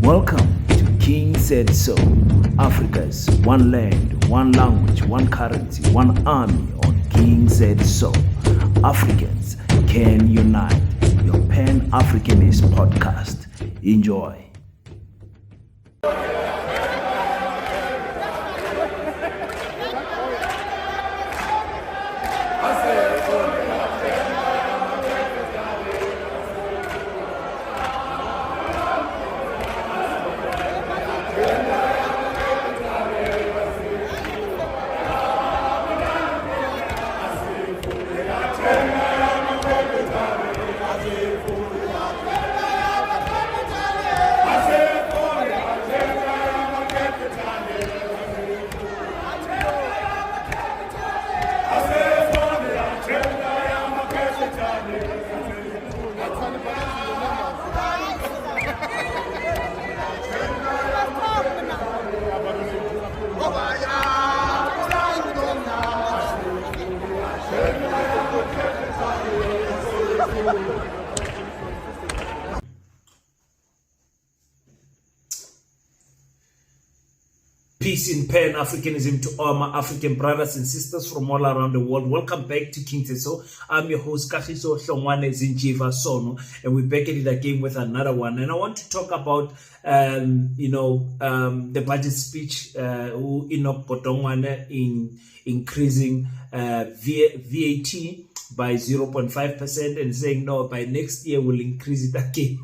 Welcome to King Said So, Africa's one land, one language, one currency, one army on King Said So. Africans can unite. Your Pan-Africanist podcast. Enjoy. Peace in Pan-Africanism to all my African brothers and sisters from all around the world. Welcome back to King Teso. I'm your host, Kagiso Hlongwane Zinjiva Sono, and we're back at it again with another one. And I want to talk about, the budget speech, Enoch Godongwana in increasing VAT by 0.5% and saying, no, by next year we'll increase it again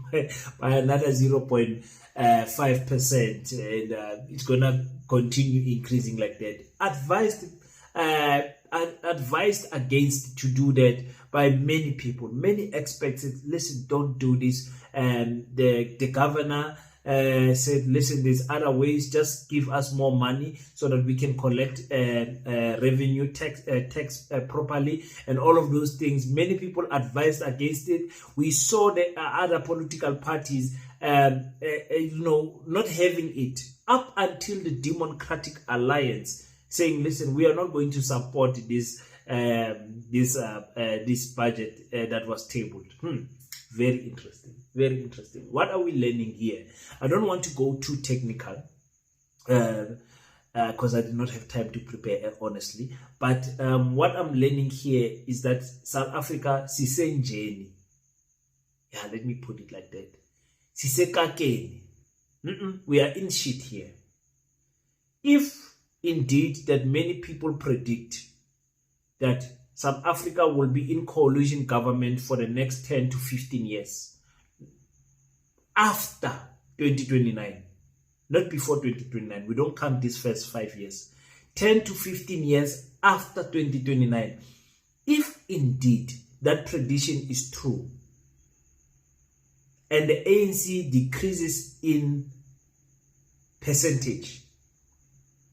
by another 0.5%, and it's gonna continue increasing like that. Advised against to do that by many people. Many experts said, listen, don't do this. And the governor said, listen, there's other ways, just give us more money so that we can collect revenue tax properly and all of those things. Many people advised against it. We saw the other political parties not having it up until the Democratic Alliance saying, listen, we are not going to support this budget that was tabled. Very interesting. Very interesting. What are we learning here? I don't want to go too technical because I did not have time to prepare, honestly. But what I'm learning here is that South Africa, sisenjeni. Yeah, let me put it like that. Sisekakeni. We are in shit here. If indeed that many people predict that South Africa will be in coalition government for the next 10 to 15 years, after 2029, not before 2029. We don't count these first 5 years. 10 to 15 years after 2029. If indeed that prediction is true, and the ANC decreases in percentage,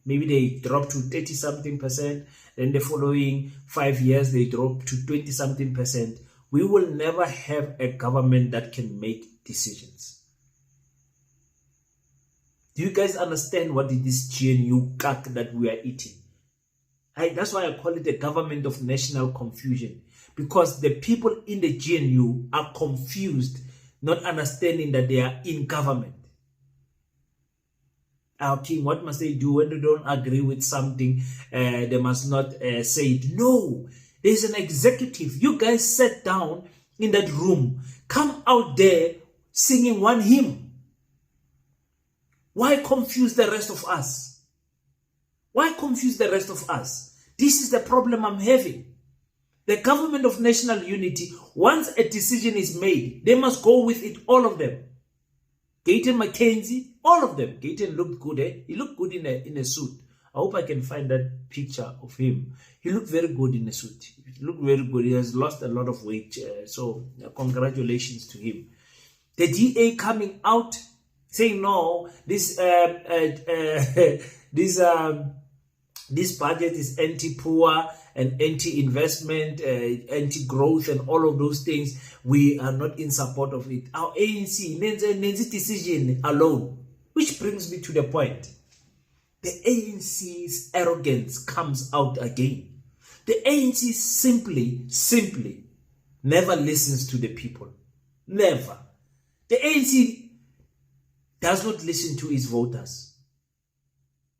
maybe they drop to 30-something%, then the following 5 years they drop to 20-something%, we will never have a government that can make decisions. Do you guys understand what is this GNU cack that we are eating? That's why I call it the government of national confusion, because the people in the GNU are confused, not understanding that they are in government. Our king, what must they do when they don't agree with something? They must not say it. No, there's an executive. You guys sat down in that room, come out there singing one hymn. Why confuse the rest of us? Why confuse the rest of us? This is the problem I'm having. The government of national unity, once a decision is made, they must go with it, all of them. Gayton McKenzie, all of them. Gayton looked good, eh? He looked good in a suit. I hope I can find that picture of him. He looked very good in a suit. He looked very good. He has lost a lot of weight. So congratulations to him. The DA coming out saying, no, this budget is anti-poor and anti-investment, anti-growth and all of those things. We are not in support of it. Our ANC, Nancy decision alone. Which brings me to the point. The ANC's arrogance comes out again. The ANC simply never listens to the people. Never. The ANC does not listen to its voters.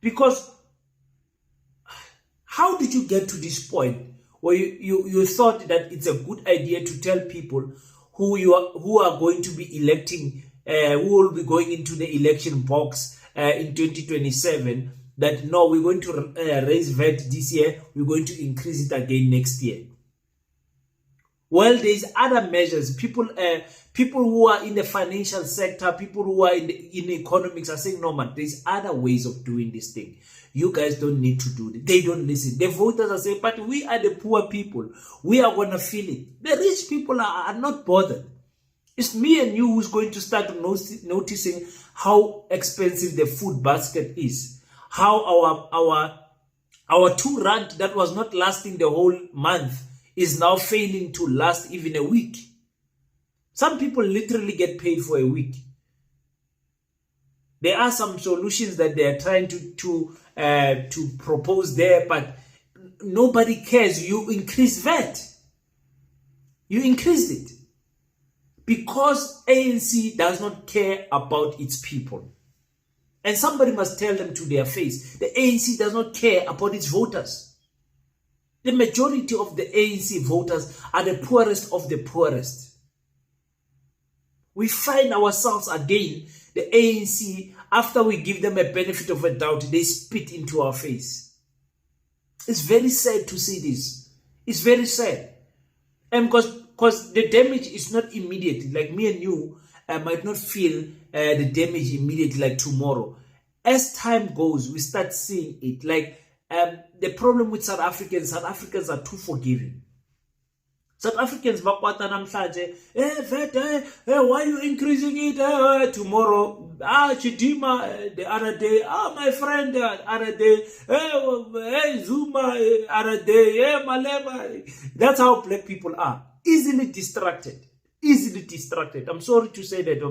Because how did you get to this point where you thought that it's a good idea to tell people who are going to be electing, who will be going into the election box in 2027, that no, we're going to raise VAT this year, we're going to increase it again next year? Well, there's other measures. People who are in the financial sector, people who are in economics are saying, no man, there's other ways of doing this thing. You guys don't need to do it. They don't listen. The voters are saying, but we are the poor people. We are going to feel it. The rich people are not bothered. It's me and you who's going to start noticing how expensive the food basket is. How our 2 rand that was not lasting the whole month is now failing to last even a week. Some people literally get paid for a week. There are some solutions that they are trying to propose there, but nobody cares. You increase VAT. You increased it. Because ANC does not care about its people. And somebody must tell them to their face, the ANC does not care about its voters. The majority of the ANC voters are the poorest of the poorest. We find ourselves again, the ANC, after we give them a benefit of a doubt, they spit into our face. It's very sad to see this. It's very sad. And because the damage is not immediate. Like me and you might not feel the damage immediately like tomorrow. As time goes, we start seeing it. Like the problem with South Africans are too forgiving. South Africans, why are you increasing it? Tomorrow, Chidima, the other day, my friend, the other day, Zuma, other day, Malema. That's how black people are. Easily distracted. Easily distracted. I'm sorry to say that,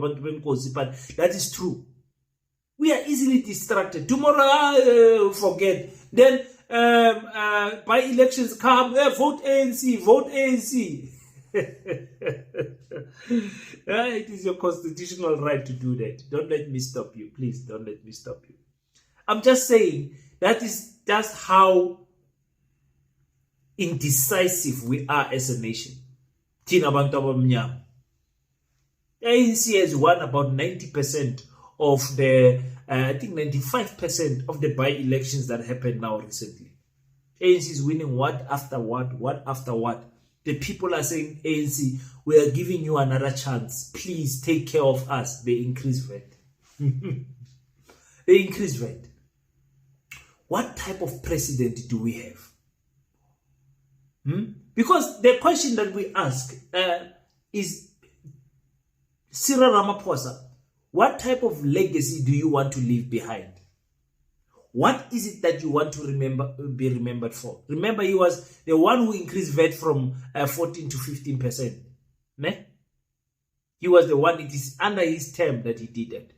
but that is true. We are easily distracted. Tomorrow, forget. Then, by elections come, vote ANC, vote ANC. It is your constitutional right to do that. Don't let me stop you. Please don't let me stop you. I'm just saying that is just how indecisive we are as a nation. ANC has won about 90% of the, I think 95% of the by-elections that happened now recently. ANC is winning what after what after what. The people are saying, ANC, we are giving you another chance. Please take care of us. They increase VAT. They increase VAT. What type of president do we have? Because the question that we ask is, Cyril Ramaphosa, what type of legacy do you want to leave behind? What is it that you want to be remembered for? Remember, he was the one who increased VAT from 14 to 15%. Ne? He was the one, it is under his term that he did that.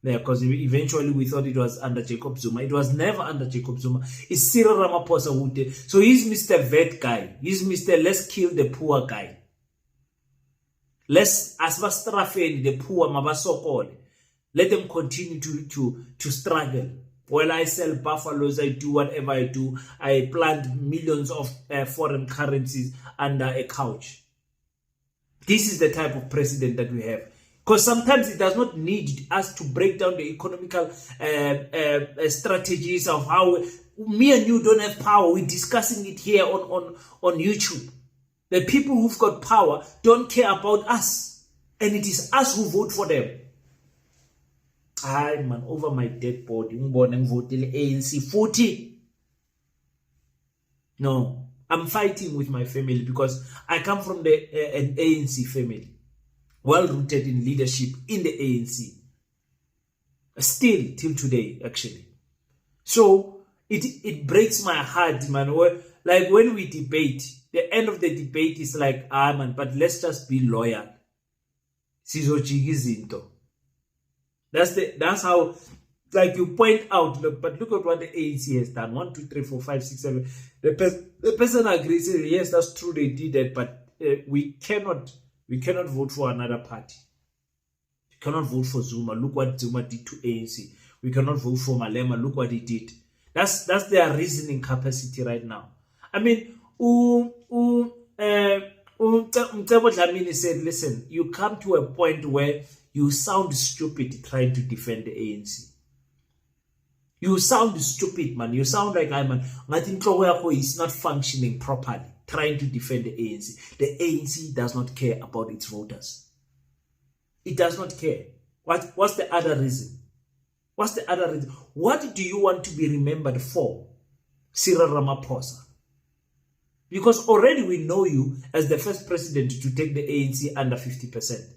Yeah, because eventually we thought it was under Jacob Zuma. It was never under Jacob Zuma. It's Cyril Ramaphosa who did. So he's Mr. VAT guy. He's Mr. Let's kill the poor guy. Let's asbastrafeni the poor mabasokole. Let them continue to struggle. While I sell buffaloes, I do whatever I do. I plant millions of foreign currencies under a couch. This is the type of president that we have. Because sometimes it does not need us to break down the economical strategies of how me and you don't have power. We're discussing it here on YouTube. The people who've got power don't care about us. And it is us who vote for them. Man, over my dead body, ANC 40. No, I'm fighting with my family because I come from an ANC family. Well rooted in leadership in the ANC. Still, till today, actually. So, it breaks my heart, man. Like when we debate, the end of the debate is like, man, but let's just be loyal. That's how, like you point out, but look at what the ANC has done. 1, 2, 3, 4, 5, 6, 7. The person agrees, yes, that's true, they did that, but we cannot vote for another party. You cannot vote for Zuma. Look what Zuma did to ANC. We cannot vote for Malema. Look what he did. That's their reasoning capacity right now. I mean, Mcebo Dlamini said, listen, you come to a point where you sound stupid trying to defend the ANC. You sound stupid, man. You sound like is not functioning properly, trying to defend the ANC. The ANC does not care about its voters. It does not care. What's the other reason? What's the other reason? What do you want to be remembered for, Cyril Ramaphosa? Because already we know you as the first president to take the ANC under 50%.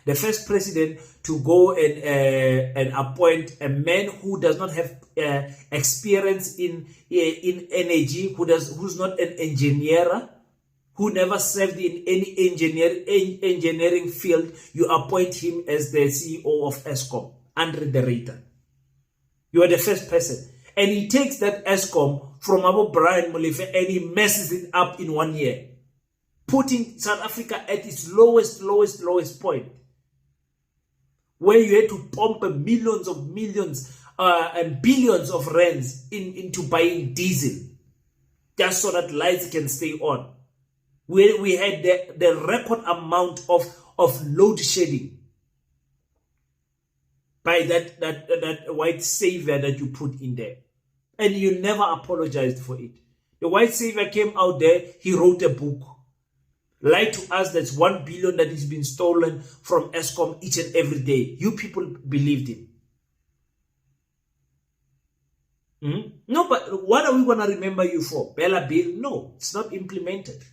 The first president to go and appoint a man who does not have experience in energy, who's not an engineer, who never served in any engineering field. You appoint him as the CEO of ESCOM, Andre de Ruyter. You are the first person. And he takes that ESCOM from Abu Brian Molefe and he messes it up in 1 year, putting South Africa at its lowest point, where you had to pump millions and billions of rands into buying diesel just so that lights can stay on. We had the record amount of load shedding by that white savior that you put in there. And you never apologized for it. The white savior came out there, he wrote a book, lied to us that's 1 billion that is being stolen from ESCOM each and every day. You people believed him. No, but what are we going to remember you for? Bella Bill? No, it's not implemented.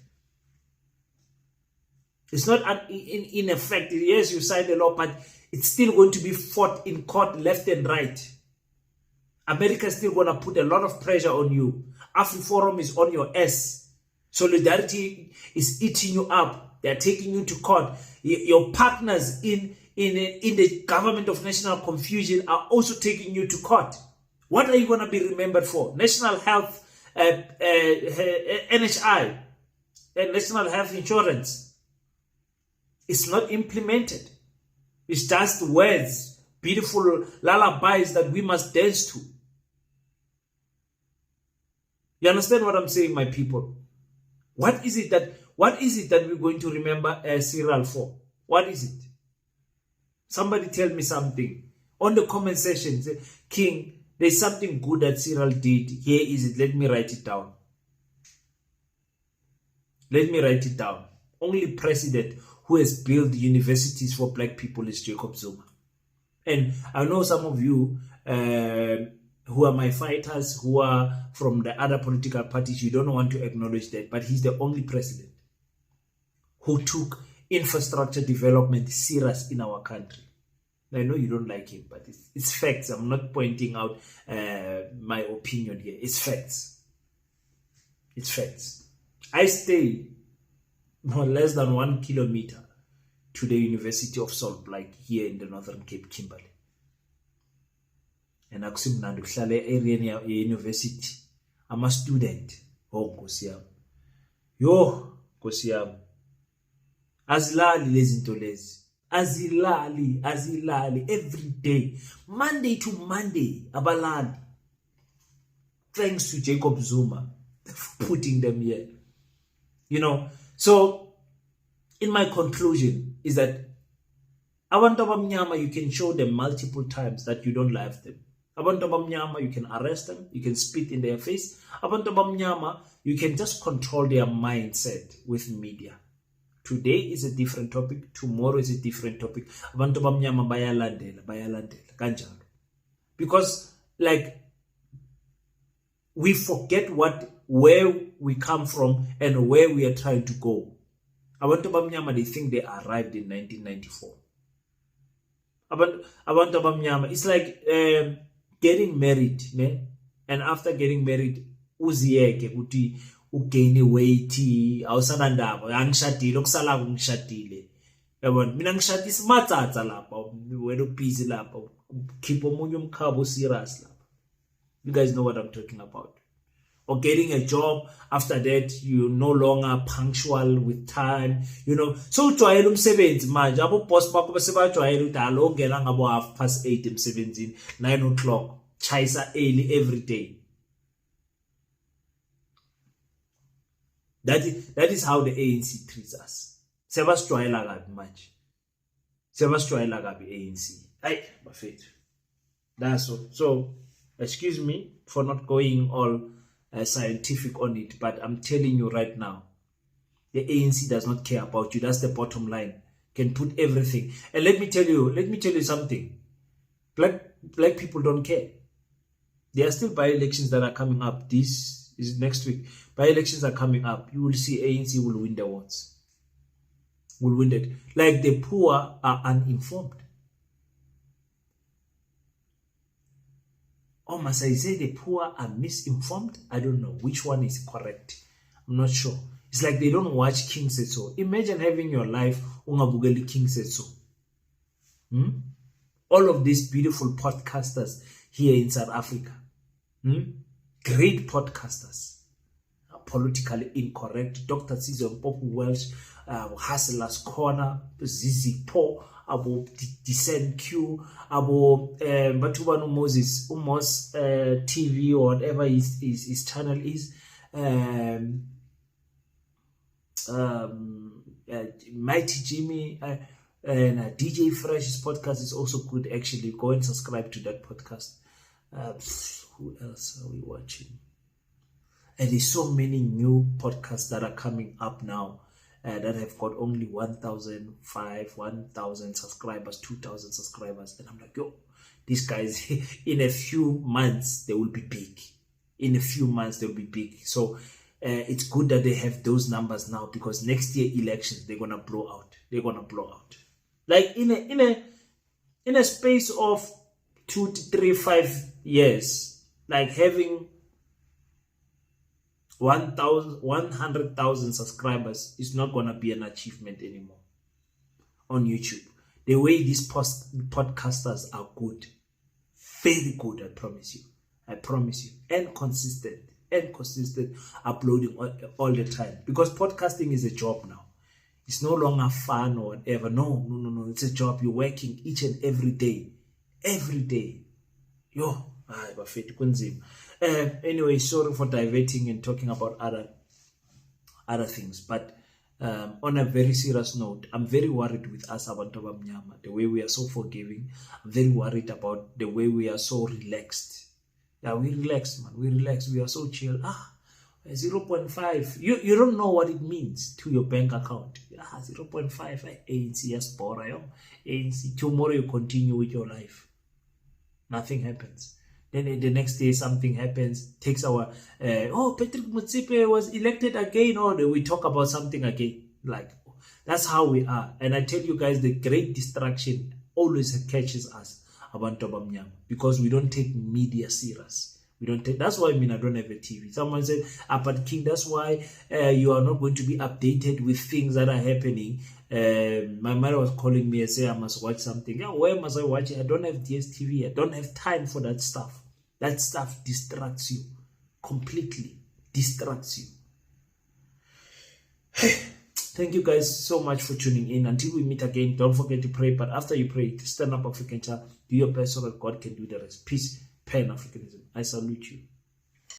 It's not in effect. Yes, you signed the law, but it's still going to be fought in court left and right. America is still going to put a lot of pressure on you. AfriForum is on your ass. Solidarity is eating you up. They're taking you to court. Your partners in the government of national confusion are also taking you to court. What are you going to be remembered for? National health, NHI, National Health Insurance. It's not implemented. It's just words, beautiful lullabies that we must dance to. You understand what I'm saying, my people? What is it that we're going to remember Cyril for? What is it? Somebody tell me something. On the comment section, say, King, there's something good that Cyril did. Here is it. Let me write it down. Let me write it down. Only president who has built universities for black people is Jacob Zuma. And I know some of you who are my fighters, who are from the other political parties, you don't want to acknowledge that, but he's the only president who took infrastructure development serious in our country. I know you don't like him, but it's facts. I'm not pointing out my opinion here. It's facts. It's facts. I stay less than 1 kilometer to the University of Salt Lake here in the Northern Cape, Kimberley. And akusimnandi kuhlala area university. I'm a student. Oh, Nkosi yami. Yo, Nkosi yami. Azilali lezi zinto lezi. Azilali every day. Monday to Monday, abalali. Thanks to Jacob Zuma for putting them here. You know, so in my conclusion is that abantu abamnyama, you can show them multiple times that you don't love them. Abantu abamnyama, you can arrest them, you can spit in their face. Abantu abamnyama, you can just control their mindset with media. Today is a different topic, tomorrow is a different topic. Abantu abamnyama bayalandela kanjalo. Because like we forget where we come from and where we are trying to go. Abantu abamnyama, they think they arrived in 1994. Abantu abamnyama, it's like getting married, ne? And after getting married, uziyeke ukuthi ugain weight, awusana ndaba, angishadile okusala ngishadile. Yabona, mina ngishadisa matsatsa lapha, wena busy lapha, keep omunye umkhabo serious lapha. You guys know what I'm talking about. or getting a job. After that, you're no longer punctual with time, So ujwayele umsebenzi manje, abo boss bakho bese bajwayele ukuthi alo ngena ngabo 8:30 emsebenzini, 9 o'clock, chayisa early every day. That is how the ANC treats us. Sebasijwayela kabi manje. Sebasijwayela kabi ANC. Ay, bafethu. That's all. So, excuse me for not going all scientific on it, but I'm telling you right now, the ANC does not care about you. That's the bottom line. Can put everything. And let me tell you something. Black people don't care. There are still by-elections that are coming up. This is next week. By-elections are coming up. You will see ANC will win the awards. Will win it. Like the poor are uninformed. Or must I say the poor are misinformed? I don't know which one is correct. I'm not sure. It's like they don't watch King Setso. Imagine having your life ungabukeli King Setso. All of these beautiful podcasters here in South Africa. Great podcasters. Politically incorrect. Dr. Caesar Pop Welsh, Hustler's Corner, Zizi Po, abo Descent Q, abo Batubanu Moses, Umos TV or whatever his channel is. Mighty Jimmy and DJ Fresh's podcast is also good. Actually, go and subscribe to that podcast. Who else are we watching? And there's so many new podcasts that are coming up now that have got only 1,000 subscribers, 2,000 subscribers. And I'm like, yo, these guys, in a few months, they will be big. In a few months, they'll be big. So it's good that they have those numbers now, because next year elections, they're going to blow out. They're going to blow out. Like in a space of 2 to 3, 5 years, like having 100,000 subscribers is not going to be an achievement anymore on YouTube. The way these podcasters are good, very good, I promise you, and consistent uploading all the time, because podcasting is a job now. It's no longer fun or whatever. No, it's a job. You're working each and every day. Yo, bafethi kunzima. Anyway, sorry for diverting and talking about other things, but on a very serious note, I'm very worried with us abantu abamnyama, the way we are so forgiving. I'm very worried about the way we are so relaxed. Yeah, we relax, man. We relax. We are so chill. 0.5. You don't know what it means to your bank account. 0.5. ANC yes, ANC. Tomorrow you continue with your life. Nothing happens. Then the next day something happens. Takes our Patrick Motsepe was elected again, or we talk about something again. Like, that's how we are. And I tell you guys, the great distraction always catches us about Tobamnyam, because we don't take media serious. That's why I don't have a TV. Someone said, but King, that's why you are not going to be updated with things that are happening. My mother was calling me and saying I must watch something. Yeah, where must I watch it? I don't have DSTV. I don't have time for that stuff. That stuff distracts you. Completely distracts you. Thank you guys so much for tuning in. Until we meet again, don't forget to pray. But after you pray, stand up, African child. Do your best so that God can do the rest. Peace. Pan-Africanism. I salute you.